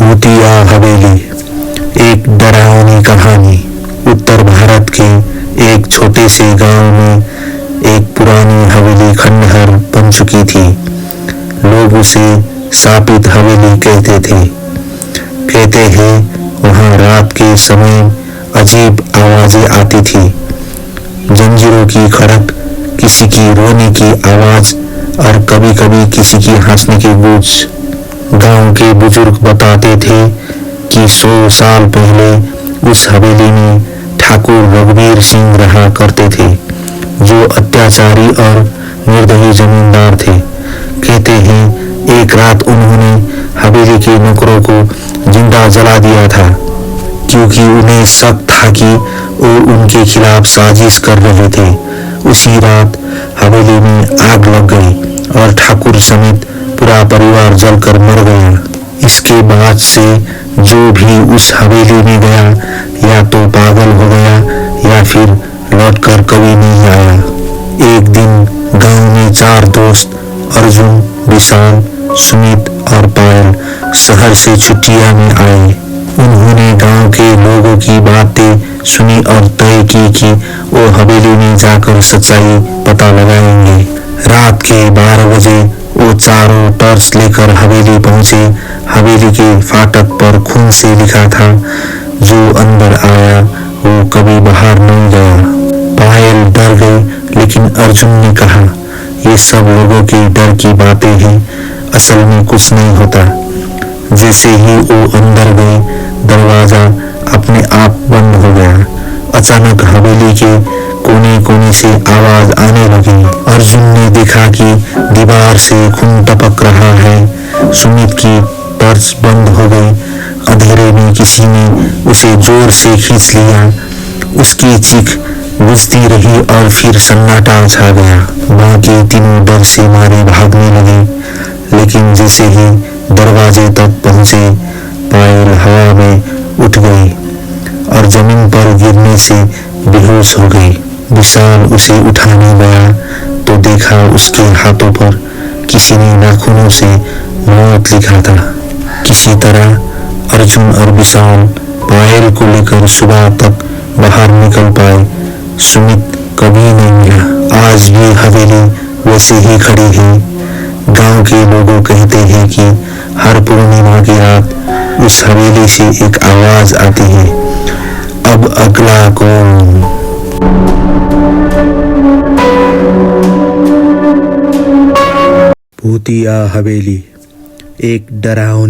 भूतिया हवेली। एक डरावनी कहानी। उत्तर भारत के एक छोटे से गांव में एक पुरानी हवेली खंडहर बन चुकी थी। लोग उसे शापित हवेली कहते थे। कहते हैं वहां रात के समय अजीब आवाजें आती थी। जंजीरों की खड़क, किसी की रोने की आवाज और कभी-कभी किसी की हंसने की गूंज। गांव के बुजुर्ग बताते थे कि 100 साल पहले उस हवेली में ठाकुर रघुवीर सिंह रहा करते थे, जो अत्याचारी और निर्दयी जमींदार थे। कहते हैं एक रात उन्होंने हवेली के नौकरों को जिंदा जला दिया था, क्योंकि उन्हें शक था कि वो उनके खिलाफ साजिश कर रहे थे। उसी रात हवेली में आग लग गई और ठाकुर समेत पूरा परिवार जलकर मर गया। इसके बाद से जो भी उस हवेली में गया या तो पागल हो गया या फिर लौटकर कभी नहीं आया। एक दिन गांव में 4 दोस्त अर्जुन, विशाल, सुमित और पायल शहर से छुट्टियां में आए। उन्होंने गांव के लोगों की बातें सुनी और तय की कि वो हवेली में जाकर सच्चाई पता लगाएंगे। रात के 12 बजे वो चारों टॉर्च लेकर हवेली पहुंचे। हवेली के फाटक पर खून से लिखा था, जो अंदर आया वो कभी बाहर नहीं गया। पायल डर गई, लेकिन अर्जुन ने कहा, ये सब लोगों के डर की बातें हैं, असल में कुछ नहीं होता। जैसे ही वो अंदर गई, दरवाजा अपने आप बंद हो गया। अचानक हवेली के कोने-कोने से आवाज आने लगी। अर्जुन ने देखा कि दीवार से खून टपक रहा है। सुमित की टॉर्च बंद हो गई। अंधेरे में किसी ने उसे जोर से खींच लिया। उसकी चीख गूंजती रही और फिर सन्नाटा छा गया। बाकी तीनों डर से मारे भागने लगे, लेकिन जैसे ही दरवाजे तक पहुंचे, पायल हवा में उठ गई और जमीन पर गिरने से बेहोश हो गई। विशाल उसे उठाने गया तो देखा उसके हाथों पर किसी ने नाखूनों से मौत लिखा था। किसी तरह अर्जुन और विशाल पायल को लेकर सुबह तक बाहर निकल पाए। सुमित कभी नहीं मिला। आज भी हवेली वैसे ही खड़ी है। गांव के लोग कहते हैं कि हर पूर्णिमा की रात उस हवेली से एक आवाज आती है, अब अगला कौन। भूतिया हवेली। एक डरावनी